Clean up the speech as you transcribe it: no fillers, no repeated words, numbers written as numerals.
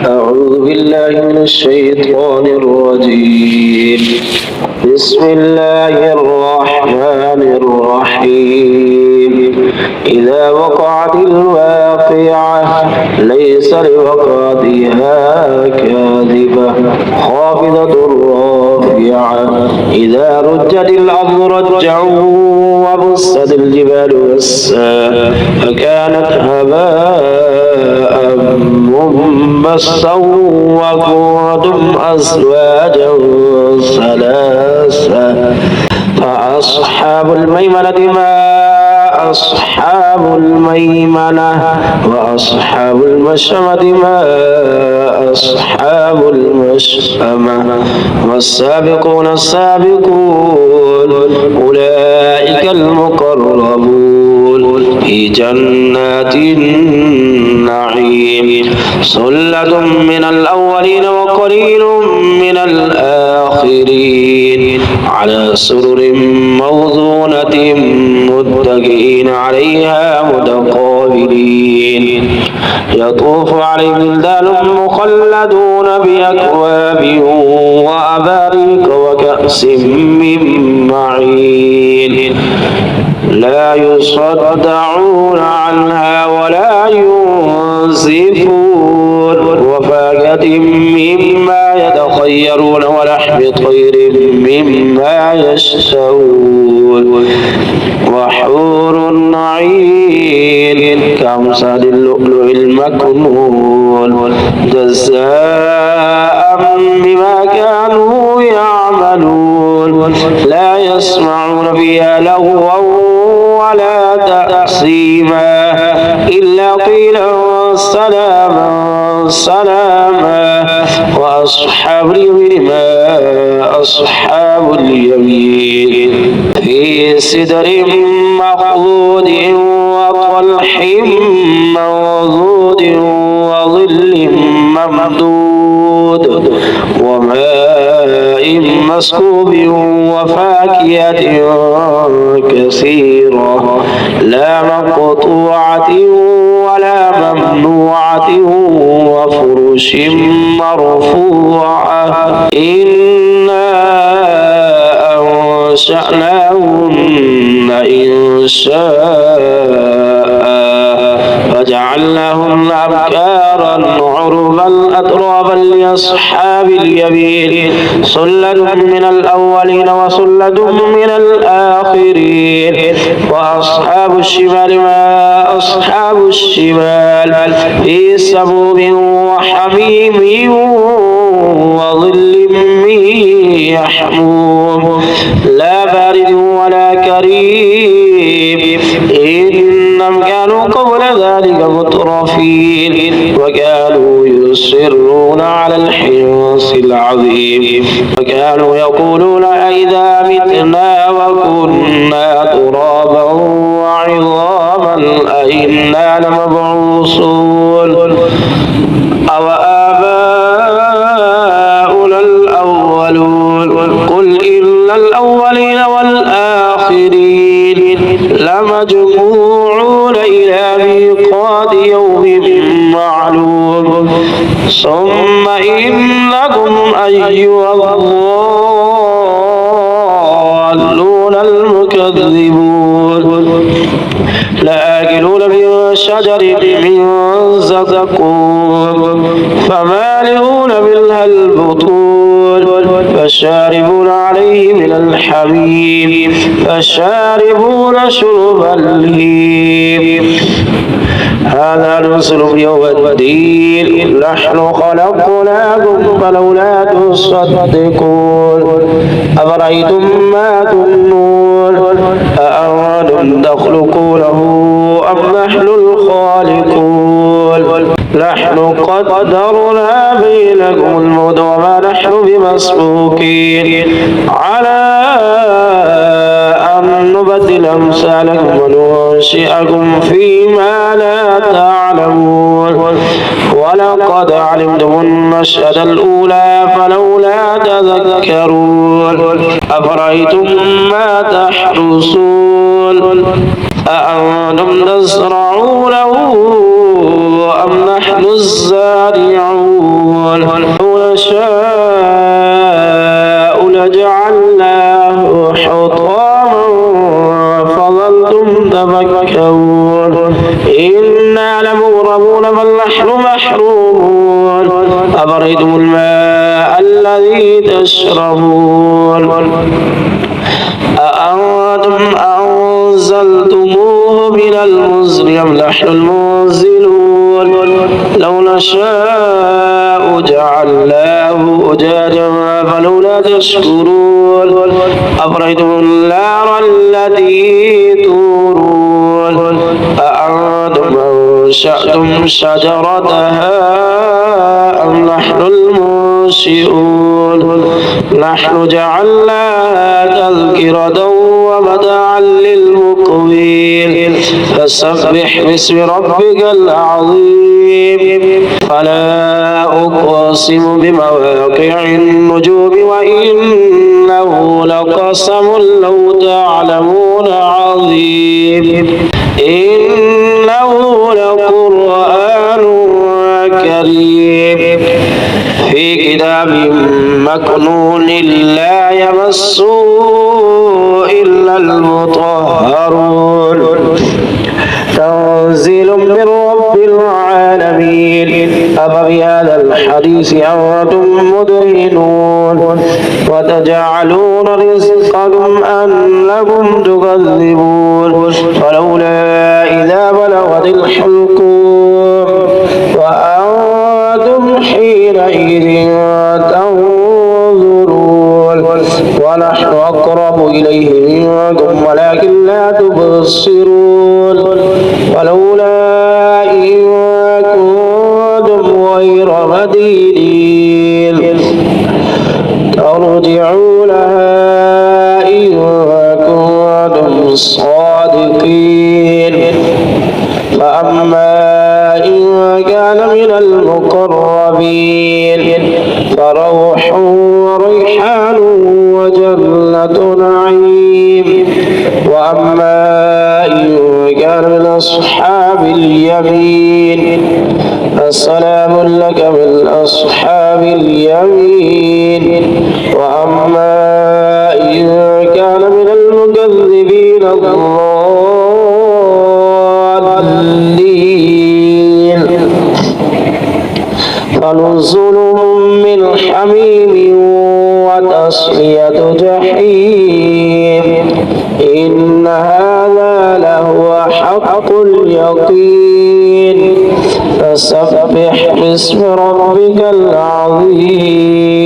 أعوذ بالله من الشيطان الرجيم. بسم الله الرحمن الرحيم. إذا وقعت الواقعة ليس لوقعتها كاذبة خافضة رافعة إذا رجت الأرض رجا وبست الجبال بسا فكانت هباء منبثا وكنتم أزواجا ثلاثا فأصحاب الميمنة ما أصحاب الميمنة وأصحاب المشأمة ما أصحاب المشأمة والسابقون السابقون أولئك المقربون في جنات النعيم ثلة من الأولين وقليل من الآخرين على سرر موضونة متكئين عليها متقابلين يطوف عليهم ولدان مخلدون بأكواب وأباريق وكأس من معين لا يصدعون عنها ولا ينزفون وفاكهة مما يتخيرون ولحم طير مما يشتهون وحور عين كأمثال اللؤلؤ المكنون جزاء بما كانوا يعملون لا يسمعون فيها لغوا ولا تأثيما إلا قيلا سلاما سلاما وأصحاب اليمين ما أصحاب اليمين في سدر مخضود وطلح منضود وظل ممدود وماء مسكوب وفاكهة كثيرة لا مقطوعة ولا ممنوعة وفرش مرفوعة إنا أنشأناهن إنشاء فجعلناهن أبكارا عربا أترابا لأصحاب اليمين ثلة من الأولين وثلة من الآخرين وأصحاب الشمال ما أصحاب الشمال في سموم وحميم وظل من يحموم لا بارد ولا كريم إنهم كانوا قبل ذلك مترفين وكانوا يصرون على الحنث العظيم وكانوا يقولون أئذا متنا وكنا ترابا وعظاما أئنا لمبعوثون أو آباؤنا الأولون قل إن الأولين والآخرين لمجموعون إلى ميقات يوم معلوم ثم إنكم أيها الضالون المكذبون لآكلون من شجر من زقوم فمالئون منها البطون فشاربون عليه من الحميم فشاربون شرب الهيم هذا نزلهم يوم الدين نحن خلقناكم فلولا تصدقون أفرأيتم ما تمنون أأنتم تخلقونه أم نحن الخالقون نحن قدرنا بينكم الموت وما نحن بمسبوقين على أن نبدل أمثالكم وننشئكم فيما لا تعلمون ولقد علمتم النشأة الأولى فلولا تذكرون أفرأيتم ما تحرثون أأنتم تزرعونه أم نحن الزارعون لو نشاء لجعلناه حطاما فظلتم تفكرون إنا لمغرمون بل نحن محرومون أفرأيتم الماء الذي تشربون أأنتم أنزلتموه من المزن أم نحن المنزلون لو نشاء جعلناه أجاجا فلولا تشكرون أفرأيتم النار التي تورون أأنتم أنشأتم شجرتها أم نحن المنشئون نحن جعلناها تذكرة ومتاعا للمقوين فسبح باسم ربك العظيم فلا أقسم بمواقع النجوم وإنه لقسم لو تعلمون عظيم إنه لقرآن كريم في كتاب مكنون لا يمسه إلا المطهرون تنزيل من رب العالمين أفبهذا الحديث أنتم مدهنون وتجعلون رزقكم أنكم تكذبون فلولا إذا بلغت الحلقوم وأنتم حينئذ تنظرون ونحن أقرب إليه منكم ولكن لا تبصرون ولولا إن كنتم غير مدينين ترجعونها إن كنتم صادقين فأما إن كان من المقربين فروح وريحان وجنة نعيم وأما إن كان من أصحاب اليمين فسلام لك من أصحاب اليمين وأما إن كان من المكذبين الضالين فنزل من حميم وتصلية جحيم إن هذا لهو حق اليقين فسبح باسم ربك العظيم